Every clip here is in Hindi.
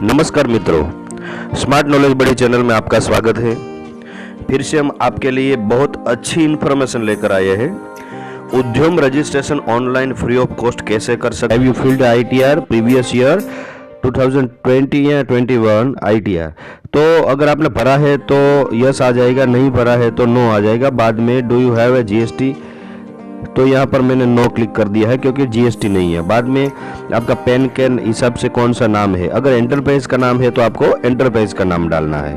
नमस्कार मित्रों, स्मार्ट नॉलेज बड़ी चैनल में आपका स्वागत है। फिर से हम आपके लिए बहुत अच्छी इन्फॉर्मेशन लेकर आए हैं। उद्यम registration online free of cost कैसे कर सकते हैं। Have you field ITR previous year 2020 या 21 आईटीआर? तो अगर आपने भरा है तो यस आ जाएगा, नहीं भरा है तो नो आ जाएगा। बाद में do you have a GST, तो यहाँ पर मैंने नो क्लिक कर दिया है क्योंकि जीएसटी नहीं है। बाद में आपका पैन के हिसाब से कौन सा नाम है, अगर एंटरप्राइज का नाम है तो आपको एंटरप्राइज का नाम डालना है।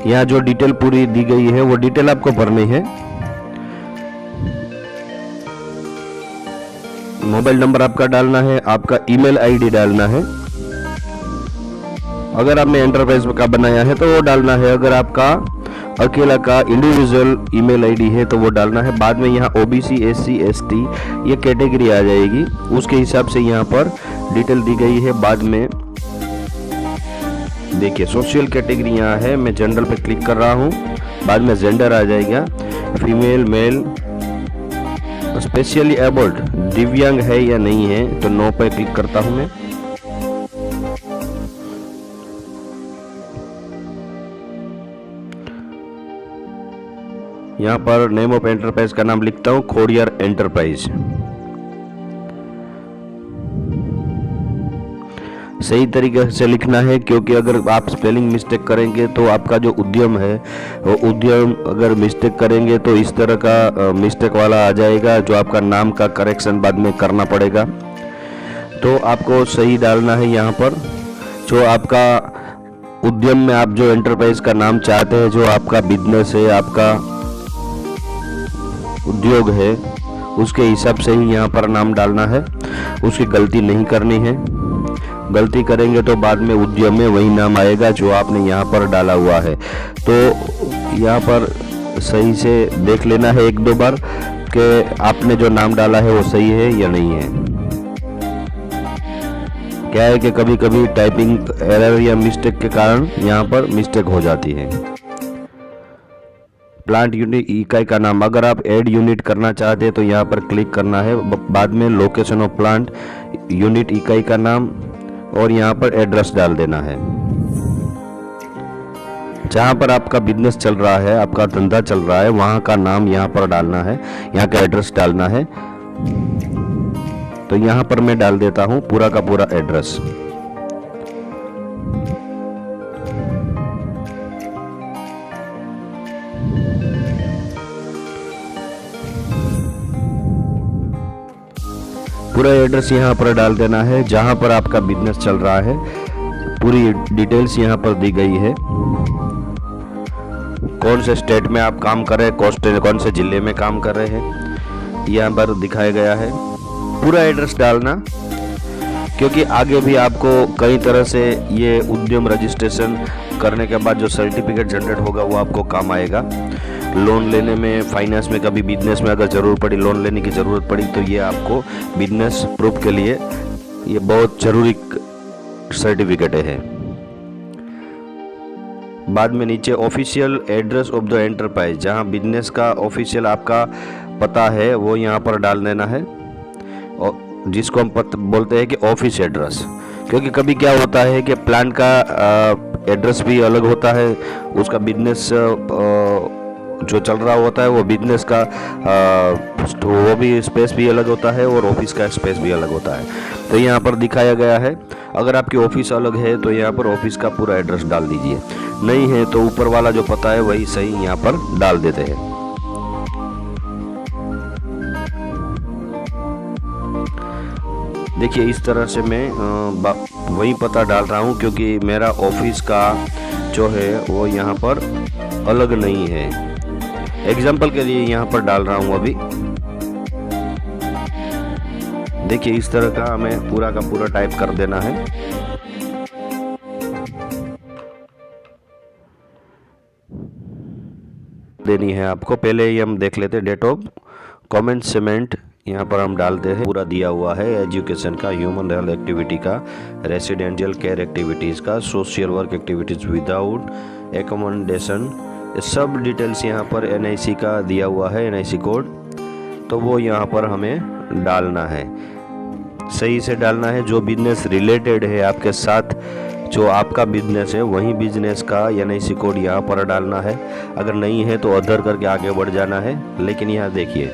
यहाँ जो डिटेल पूरी दी गई है वो डिटेल आपको भरनी है। मोबाइल नंबर आपका डालना है, आपका ईमेल आईडी डालना है। अगर आपने एंटरप्राइज का बनाया है तो वो डालना है। अगर आपका अकेला का इंडिविजुअल ईमेल आईडी है तो वो डालना है। बाद में यहाँ ओबीसी, एससी, एसटी ये कैटेगरी आ जाएगी, उसके हिसाब से यहाँ पर डिटेल दी गई है। बाद में देखिए सोशल कैटेगरी यहाँ है, मैं जनरल पे क्लिक कर रहा हूँ। बाद में जेंडर आ जाएगा, फीमेल, मेल, स्पेशली एबल्ड, दिव्यांग है या नहीं है, तो नो पे क्लिक करता हूँ मैं। यहाँ पर नेम ऑफ एंटरप्राइज का नाम लिखता हूँ खोडियार एंटरप्राइज। सही तरीके से लिखना है, क्योंकि अगर आप स्पेलिंग मिस्टेक करेंगे तो आपका जो उद्यम है वो उद्यम अगर मिस्टेक करेंगे तो इस तरह का मिस्टेक वाला आ जाएगा, जो आपका नाम का करेक्शन बाद में करना पड़ेगा। तो आपको सही डालना है। यहाँ पर जो आपका उद्यम में आप जो एंटरप्राइज का नाम चाहते हैं, जो आपका बिजनेस है, आपका उद्योग है, उसके हिसाब से ही यहाँ पर नाम डालना है। उसकी गलती नहीं करनी है, गलती करेंगे तो बाद में उद्यम में वही नाम आएगा जो आपने यहाँ पर डाला हुआ है। तो यहाँ पर सही से देख लेना है एक दो बार कि आपने जो नाम डाला है वो सही है या नहीं है। क्या है कि कभी कभी टाइपिंग एरर या मिस्टेक के कारण यहाँ पर मिस्टेक हो जाती है। प्लांट यूनिट इकाई का नाम, अगर आप ऐड यूनिट करना चाहते हैं तो यहाँ पर क्लिक करना है। बाद में लोकेशन ऑफ प्लांट यूनिट इकाई का नाम और यहाँ पर एड्रेस डाल देना है। जहाँ पर आपका बिजनेस चल रहा है, आपका धंधा चल रहा है, वहाँ का नाम यहाँ पर डालना है, यहाँ का एड्रेस डालना है। तो यहाँ पर मैं डाल देता हूँ पूरा का पूरा एड्रेस। पूरा एड्रेस यहाँ पर डाल देना है जहाँ पर आपका बिजनेस चल रहा है। पूरी डिटेल्स यहाँ पर दी गई है, कौन से स्टेट में आप काम कर रहे हैं, कौन से जिले में काम कर रहे हैं, यहाँ पर दिखाया गया है। पूरा एड्रेस डालना, क्योंकि आगे भी आपको कई तरह से ये उद्यम रजिस्ट्रेशन करने के बाद जो सर्टिफिकेट जनरेट होगा वो आपको काम आएगा। लोन लेने में, फाइनेंस में, कभी बिजनेस में अगर ज़रूर पड़ी, लोन लेने की ज़रूरत पड़ी तो ये आपको बिजनेस प्रूफ के लिए ये बहुत ज़रूरी सर्टिफिकेट है। बाद में नीचे official address of the enterprise, जहाँ बिजनेस का ऑफिशियल आपका पता है वो यहाँ पर डाल देना है, और जिसको हम बोलते हैं कि ऑफिस एड्रेस। क्योंकि कभी क्या होता है कि प्लांट का एड्रेस भी अलग होता है, उसका बिजनेस जो चल रहा होता है वो बिजनेस का वो भी स्पेस भी अलग होता है और ऑफिस का स्पेस भी अलग होता है। तो यहाँ पर दिखाया गया है। अगर आपकी ऑफिस अलग है तो यहाँ पर ऑफिस का पूरा एड्रेस डाल दीजिए, नहीं है तो ऊपर वाला जो पता है वही सही यहाँ पर डाल देते हैं। देखिए इस तरह से मैं वही पता डाल रहा हूँ, क्योंकि मेरा ऑफिस का जो है वो यहाँ पर अलग नहीं है। एग्जाम्पल के लिए यहाँ पर डाल रहा हूँ अभी। देखिए इस तरह का हमें पूरा का पूरा टाइप कर देना है। देनी है आपको। पहले ही हम देख लेते, डेट ऑफ कमेंसमेंट यहाँ पर हम डालते हैं, पूरा दिया हुआ है। एजुकेशन का, ह्यूमन हेल्थ एक्टिविटी का, रेसिडेंशियल केयर एक्टिविटीज़ का, social work activities without accommodation, सब डिटेल्स यहाँ पर एनआईसी का दिया हुआ है, एनआईसी कोड। तो वो यहाँ पर हमें डालना है, सही से डालना है। जो बिजनेस रिलेटेड है आपके साथ, जो आपका बिजनेस है, वही बिजनेस का NIC कोड यहाँ पर डालना है। अगर नहीं है तो अदर करके आगे बढ़ जाना है। लेकिन यहाँ देखिए,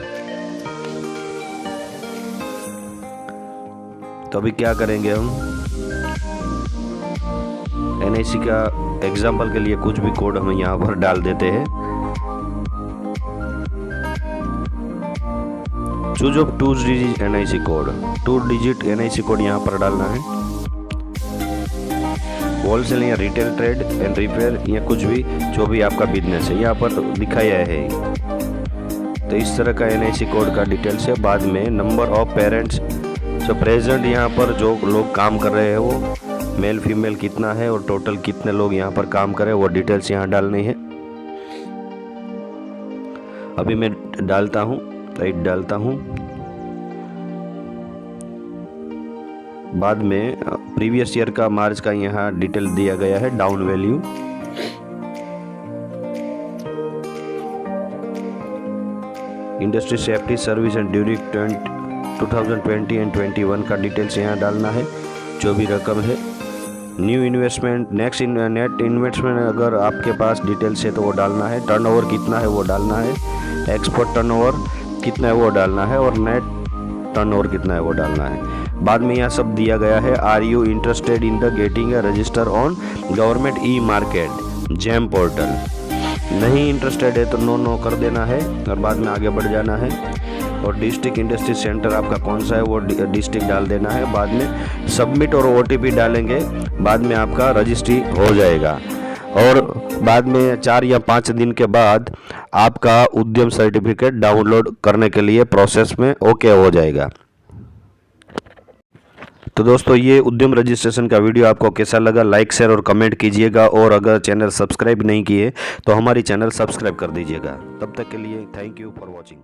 तो अभी क्या करेंगे हम, NIC का एग्जाम्पल के लिए कुछ भी कोड हम यहाँ पर डाल देते हैं। Choose of 2 digit NIC code, 2 digit NIC code यहाँ पर डालना है। होलसेल या रिटेल ट्रेड एंड रिपेयर या कुछ भी, जो भी आपका बिजनेस है यहाँ पर दिखाया है। तो इस तरह का NIC कोड का डिटेल्स है। बाद में नंबर ऑफ पेरेंट्स, जो प्रेजेंट यहाँ पर जो लोग काम कर रहे हैं वो मेल फीमेल कितना है और टोटल कितने लोग यहाँ पर काम कर रहे हैं, वो डिटेल्स यहाँ डालनी है। अभी मैं डालता हूँ, राइट डालता हूँ। बाद में प्रीवियस ईयर का मार्च का यहाँ डिटेल दिया गया है, down value. Industry safety service and during 2020 and 21 का डिटेल्स यहाँ डालना है, जो भी रकम है। न्यू इन्वेस्टमेंट, नेट इन्वेस्टमेंट अगर आपके पास डिटेल्स है तो वो डालना है। टर्नओवर कितना है वो डालना है। एक्सपोर्ट टर्नओवर कितना है वो डालना है, और नेट टर्नओवर कितना है वो डालना है। बाद में यहाँ सब दिया गया है। Are you interested in the getting register on government e market GeM portal? नहीं इंटरेस्टेड है तो नो कर देना है और बाद में आगे बढ़ जाना है। और डिस्ट्रिक्ट इंडस्ट्री सेंटर आपका कौन सा है वो डिस्ट्रिक्ट डाल देना है। बाद में सबमिट और OTP डालेंगे, बाद में आपका रजिस्ट्री हो जाएगा। और बाद में 4 या 5 दिन के बाद आपका उद्यम सर्टिफिकेट डाउनलोड करने के लिए प्रोसेस में ओके हो जाएगा। तो दोस्तों, ये उद्यम रजिस्ट्रेशन का वीडियो आपको कैसा लगा, लाइक शेयर और कमेंट कीजिएगा। और अगर चैनल सब्सक्राइब नहीं किए तो हमारी चैनल सब्सक्राइब कर दीजिएगा। तब तक के लिए थैंक यू फॉर वॉचिंग।